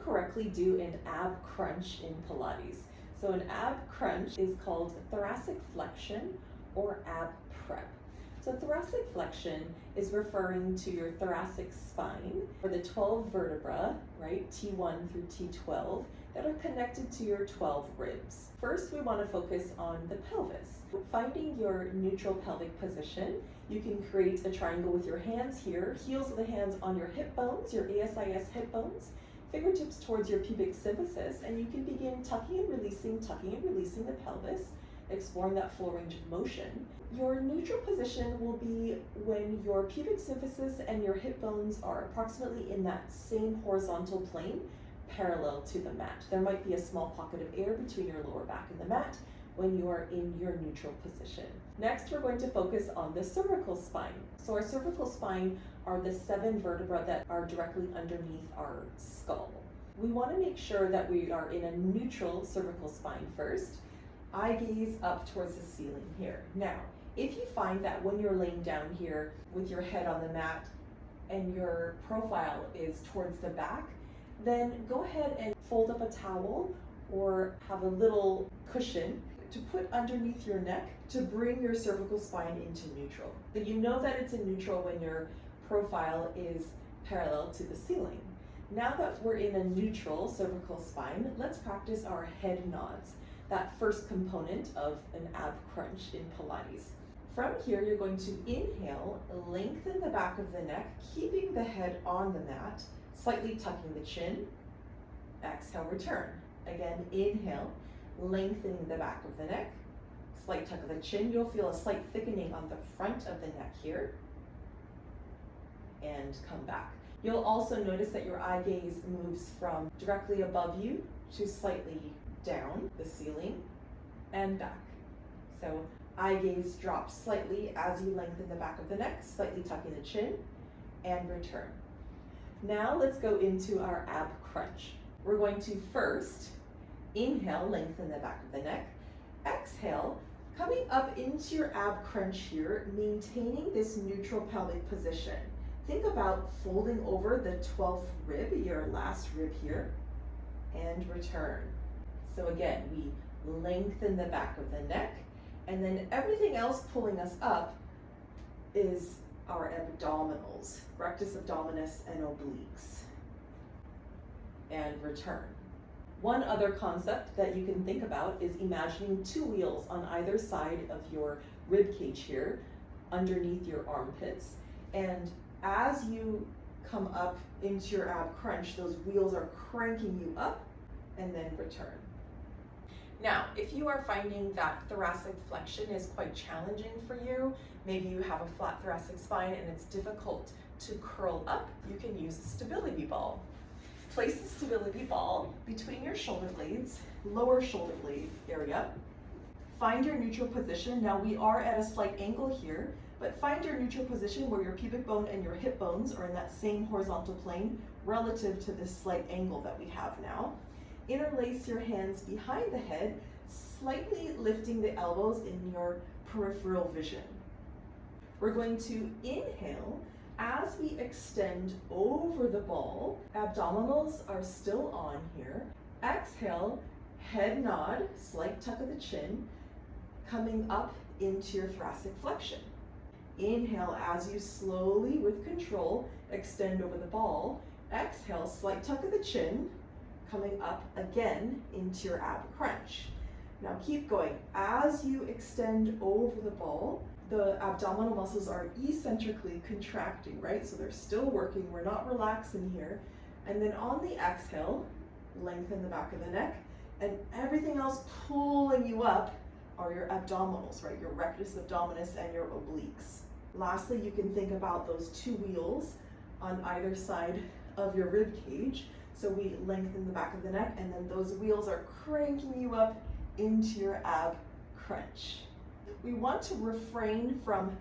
correctly do an ab crunch in Pilates. So an ab crunch is called thoracic flexion or ab prep. So thoracic flexion is referring to your thoracic spine, or the 12 vertebrae, right, T1 through T12, that are connected to your 12 ribs. First, we want to focus on the pelvis. Finding your neutral pelvic position, you can create a triangle with your hands here, heels of the hands on your hip bones, your ASIS hip bones, fingertips towards your pubic symphysis, and you can begin tucking and releasing the pelvis, exploring that full range of motion. Your neutral position will be when your pubic symphysis and your hip bones are approximately in that same horizontal plane, parallel to the mat. There might be a small pocket of air between your lower back and the mat when you are in your neutral position. Next, we're going to focus on the cervical spine. So our cervical spine are the 7 vertebrae that are directly underneath our skull. We want to make sure that we are in a neutral cervical spine first. Eye gaze up towards the ceiling here. Now, if you find that when you're laying down here with your head on the mat and your profile is towards the back, then go ahead and fold up a towel or have a little cushion to put underneath your neck to bring your cervical spine into neutral. So you know that it's in neutral when your profile is parallel to the ceiling. Now that we're in a neutral cervical spine, let's practice our head nods, that first component of an ab crunch in Pilates. From here, you're going to inhale, lengthen the back of the neck, keeping the head on the mat, slightly tucking the chin. Exhale, return. Again, inhale, lengthening the back of the neck, slight tuck of the chin. You'll feel a slight thickening on the front of the neck here. And come back. You'll also notice that your eye gaze moves from directly above you to slightly down the ceiling and back. So eye gaze drops slightly as you lengthen the back of the neck, slightly tucking the chin, and return. Now let's go into our ab crunch. We're going to first inhale, lengthen the back of the neck. Exhale, coming up into your ab crunch here, maintaining this neutral pelvic position. Think about folding over the 12th rib, your last rib here, and return. So again, we lengthen the back of the neck, and then everything else pulling us up is our abdominals, rectus abdominis and obliques. And return. One other concept that you can think about is imagining 2 wheels on either side of your rib cage here, underneath your armpits. And as you come up into your ab crunch, those wheels are cranking you up and then return. Now, if you are finding that thoracic flexion is quite challenging for you, maybe you have a flat thoracic spine and it's difficult to curl up, you can use a stability ball. Place the stability ball between your shoulder blades, lower shoulder blade area. Find your neutral position. Now we are at a slight angle here, but find your neutral position where your pubic bone and your hip bones are in that same horizontal plane relative to this slight angle that we have now. Interlace your hands behind the head, slightly lifting the elbows in your peripheral vision. We're going to inhale. As we extend over the ball, abdominals are still on here. Exhale, head nod, slight tuck of the chin, coming up into your thoracic flexion. Inhale as you slowly, with control, extend over the ball. Exhale, slight tuck of the chin, coming up again into your ab crunch. Now keep going. As you extend over the ball, the abdominal muscles are eccentrically contracting, right? So they're still working, we're not relaxing here. And then on the exhale, lengthen the back of the neck, and everything else pulling you up are your abdominals, right? Your rectus abdominis and your obliques. Lastly, you can think about those 2 wheels on either side of your rib cage. So we lengthen the back of the neck, and then those wheels are cranking you up into your ab crunch. We want to refrain from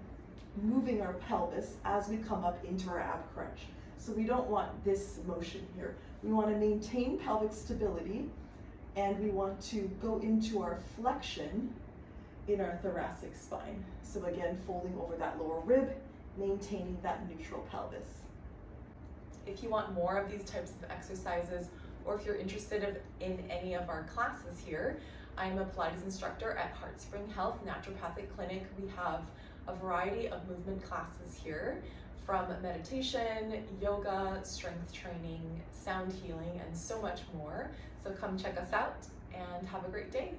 moving our pelvis as we come up into our ab crunch. So we don't want this motion here. We want to maintain pelvic stability, and we want to go into our flexion in our thoracic spine. So again, folding over that lower rib, maintaining that neutral pelvis. If you want more of these types of exercises or if you're interested in any of our classes here, I'm a Pilates instructor at Heartspring Health Naturopathic Clinic. We have a variety of movement classes here, from meditation, yoga, strength training, sound healing, and so much more. So come check us out and have a great day.